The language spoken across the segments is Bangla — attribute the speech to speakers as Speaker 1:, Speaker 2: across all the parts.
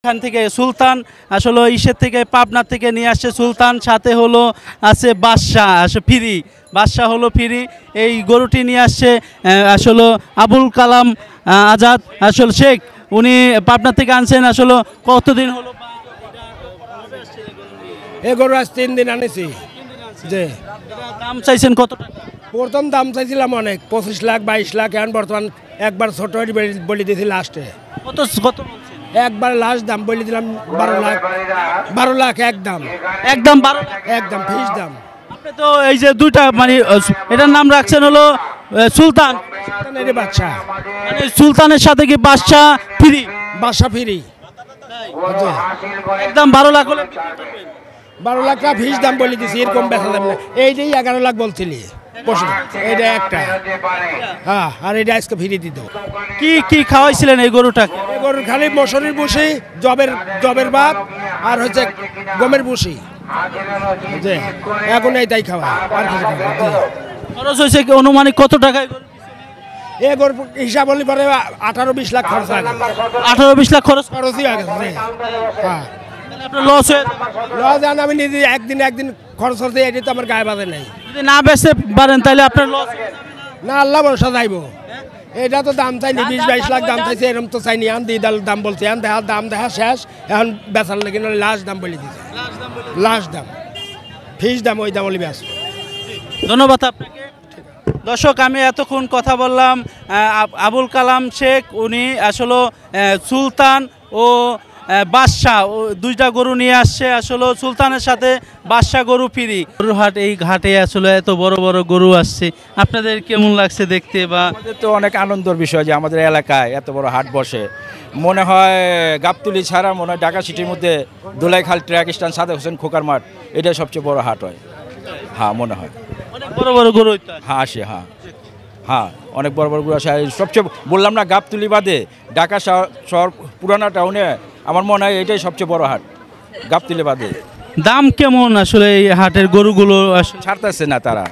Speaker 1: এখান থেকে সুলতান আসলে ইসের থেকে পাবনা থেকে নিয়ে আসছে সুলতান, সাথে হলো আছে বাদশাহ ফিরি, বাদশাহ হলো ফিরি। এই গরুটি নিয়ে আসছে আসলে আবুল কালাম আজাদ আসলে শেখ, উনি পাবনা থেকে আনছেন। আসলে কতদিন হলো
Speaker 2: এই গরু আজ 3 দিন আনেছি। যে
Speaker 1: দাম চাইছেন কত টাকা?
Speaker 2: প্রথম দাম চাইছিলাম অনেক, 25 লাখ 22 লাখ, এখন বর্তমান একবার ছোট বলে দিয়েছি লাস্টে।
Speaker 1: কত কত
Speaker 2: একবার লাস্ট দাম বলে দিলাম 12 লাখ, 12 লাখ একদম,
Speaker 1: একদম 12 লাখ
Speaker 2: একদম ফিক্স দাম।
Speaker 1: আপনি তো এই যে দুইটা মানে এটার নাম রাখছেন হলো সুলতান,
Speaker 2: সুলতানের বাদশা,
Speaker 1: মানে সুলতানের সাথে কি বাদশাহ ফ্রি?
Speaker 2: বাদশা ফিরি
Speaker 1: একদম 12 লাখ হলে
Speaker 2: 12 লাখ টাকা ফিক্স দাম বলে দিছি, এরকম বেচা যাবে না। এইটাই 11 লাখ বলছিলি এইটা একটা, হ্যাঁ, আর এটা আজকে ফিরিয়ে দিত।
Speaker 1: কি কি খাওয়াইছিলেন এই গরুটাকে?
Speaker 2: এই গরুর খালি মশুরির ভুসি, জবের ভাত আর হচ্ছে গমের ভুসি, যে এখন এইটাই খাওয়া, আর কিছু খাওয়া।
Speaker 1: খরচ হয়েছে কি অনুমানিক কত টাকায়?
Speaker 2: এই গরুর হিসাব হলে পরে 18-20 লাখ খরচ লাগে।
Speaker 1: 18-20 লাখ
Speaker 2: খরচই হয়ে গেছে। হ্যাঁ,
Speaker 1: আপনার লস হয়ে
Speaker 2: লস জান, আমি নিজে একদিন খরচ হচ্ছে, এটি তো আমার গায়ে বাজে নাই।
Speaker 1: যদি না বেচতে পারেন তাহলে আপনার লস
Speaker 2: না, আল্লাহ ভরসা যাইব। এটা তো দাম চাইনি 20-22 লাখ দাম চাইছে, এরকম তো চাইনি। এখন দাম বলছে, এখন দাম দেখা শেষ, এখন বেচার লেগে লাস্ট দাম বলে দিচ্ছে, লাস্ট দাম ফিক্স দাম, ওই দাম বলে বেশ।
Speaker 1: ধন্যবাদ আপনাকে। দর্শক, আমি এতক্ষণ কথা বললাম আবুল কালাম শেখ, উনি আসলে সুলতান ও বাদশাহ দুইটা গরু নিয়ে আসছে। আসলে সুলতানের সাথে বাদশাহ গরু ফিরি। গরুর হাট, এই ঘাটে আসলে এত বড় বড় গরু আসছে, আপনাদের কেমন লাগছে দেখতে? বা
Speaker 3: আমাদের তো অনেক আনন্দের বিষয় যে আমাদের এলাকায় এত বড় হাট বসে। মনে হয় গাবতলী ছাড়া মনে হয় ঢাকা সিটির মধ্যে দোলাইখাল ট্র্যাক স্ট্যান্ড, সাদেক হোসেন খোকার মাঠ, এটাই সবচেয়ে বড় হাট হয়। হ্যাঁ, মনে হয়
Speaker 1: অনেক বড় বড় গরু
Speaker 3: হ্যাঁ আসে। হ্যাঁ হ্যাঁ, অনেক বড় বড় গরু আসে। সবচেয়ে বললাম না, গাবতলী বাদে ঢাকা শহর পুরানা টাউনে আমার মনে হয় এটাই সবচেয়ে বড় হাট, গাবতলী বাদে।
Speaker 1: দাম কেমন আসলে এই হাটের গরুগুলো?
Speaker 3: ছাড়তেছে না তারা,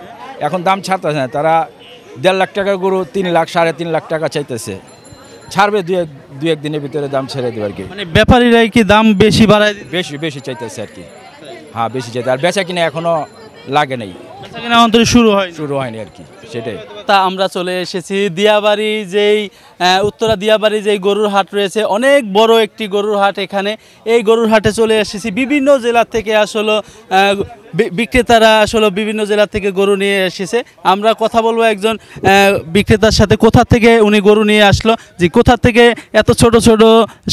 Speaker 3: এখন দাম ছাড়তেছে না তারা। 1.5 লাখ টাকার গরু 3 লাখ 3.5 লাখ টাকা চাইতেছে। ছাড়বে দু এক দিনের ভিতরে দাম ছেড়ে দেবে আর কি।
Speaker 1: মানে ব্যাপারীরাই কি দাম বেশি বাড়ায়?
Speaker 3: বেশি চাইতেছে আর কি। হ্যাঁ, বেশি চাইতে। আর বেচা কিনা এখনো লাগে নাই, শুরু হয়নি আর কি, সেটাই।
Speaker 1: তা আমরা চলে এসেছি দিয়াবাড়ি, যেই উত্তরা দিয়াবাড়ি যেই গরুর হাট রয়েছে, অনেক বড় একটি গরুর হাট এখানে। এই গরুর হাটে চলে এসেছি, বিভিন্ন জেলা থেকে আসলে বিক্রেতারা আসলে বিভিন্ন জেলা থেকে গরু নিয়ে এসেছে। আমরা কথা বলবো একজন বিক্রেতার সাথে, কোথা থেকে উনি গরু নিয়ে আসলো, যে কোথা থেকে এত ছোট ছোট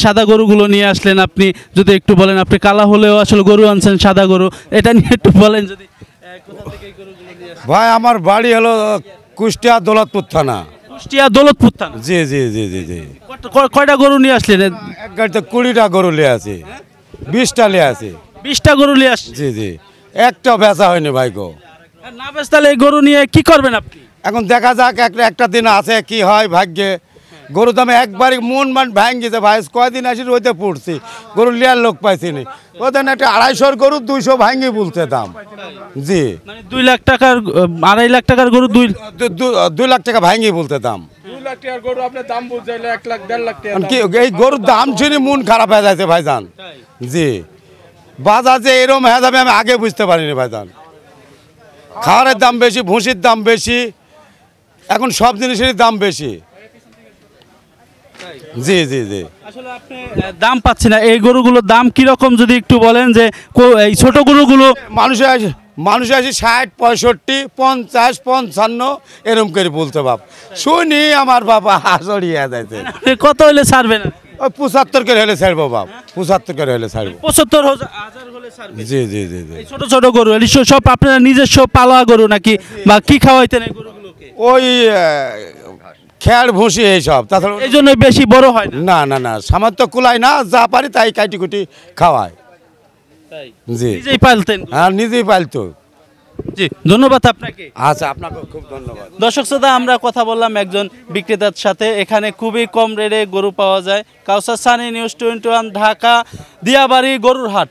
Speaker 1: সাদা গরুগুলো নিয়ে আসলেন আপনি যদি একটু বলেন। আপনি কালা হলেও আসলে গরু আনছেন, সাদা গরু, এটা নিয়ে একটু বলেন যদি।
Speaker 4: ভাই, আমার বাড়ি হলো কুষ্টিয়া দৌলতপুর থানা।
Speaker 1: কুষ্টিয়া দৌলতপুর থানা?
Speaker 4: জি জি জি জি জি।
Speaker 1: কয়টা গরু নিয়ে আসলেন?
Speaker 4: এক গাড়িতে 20টা গরু নিয়ে আছে, 20টা নিয়ে আছে।
Speaker 1: 20টা গরু নিয়ে আসছে?
Speaker 4: জি জি, একটা বেচা হয়নি ভাই গো।
Speaker 1: না বেশ, তাহলে এই গরু নিয়ে কি করবেন আপনি?
Speaker 4: এখন দেখা যাক, একটা দিন আছে কি হয় ভাগ্যে। গরু দামে একবারই মন ভাঙ্গিছে ভাই, কয়দিন আসি রইতে পড়ছি, গরু লিয়ার লোক পাইছি নি। ওদের একটা 250 গরু 200 ভাঙ্গি বলতে দাম। জি,
Speaker 1: মানে 2 লাখ টাকার, 2.5 লাখ টাকার গরু
Speaker 4: 2 লাখ টাকা ভাঙ্গি বলতে দাম।
Speaker 2: 2 লাখ টাকার গরু আপনার দাম বুঝাইলে 1 লাখ 1.5 লাখ টাকা।
Speaker 4: কি এই গরুর দাম শুনে মন খারাপ হয়ে যাচ্ছে ভাইজান। জি, বাজার যে এরকম হয়ে যাবে আমি আগে বুঝতে পারিনি ভাইজান। খাবারের দাম বেশি, ভুসির দাম বেশি, এখন সব জিনিসেরই দাম বেশি। জি জি জি,
Speaker 1: আসলে আপনি দাম পাচ্ছি না। এই গরুগুলোর দাম কিরকম যদি একটু বলেন, যে এই ছোট গরুগুলো
Speaker 4: মানুষের আসে 60, 65, 50, 55 এরকম করে বলতে বাপ শুনি আমার বাবা হাসড়িয়ে যাইছে।
Speaker 1: কত হলে ছাড়বেন?
Speaker 4: ওই 75 করে হলে ছাড়বো বাপ, 75 করে হলে ছাড়বো।
Speaker 1: 75,000 হলে ছাড়বেন?
Speaker 4: জি জি জি জি।
Speaker 1: ছোট ছোট গরু সব আপনারা নিজস্ব পালা গরু নাকি, বা কি খাওয়াইতেন এই গরুগুলোকে?
Speaker 4: ওই খেয়ার ভুসি এইসব, তাছাড়া
Speaker 1: এই জন্য বেশি বড় হয়
Speaker 4: না। না না, সামর্থ্য কুলাই না, যা পারি তাই কাটি কুটি খাওয়ায়। জি,
Speaker 1: নিজেই পালতেন?
Speaker 4: হ্যাঁ, নিজেই পালতো।
Speaker 1: জি, ধন্যবাদ আপনাকে।
Speaker 4: আচ্ছা, আপনাকে খুব ধন্যবাদ।
Speaker 1: দর্শক শ্রোতা, আমরা কথা বললাম একজন বিক্রেতার সাথে। এখানে খুবই কম রেটে গরু পাওয়া যায়। কাউসার সানি, নিউজ 21, ঢাকা, দিয়াবাড়ি গরুর হাট।